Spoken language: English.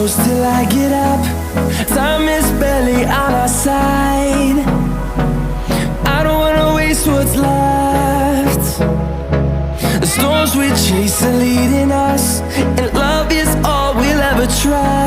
close till I get up. Time is barely on our side. I don't wanna waste what's left. The storms we chase are leading us, and love is all we'll ever try.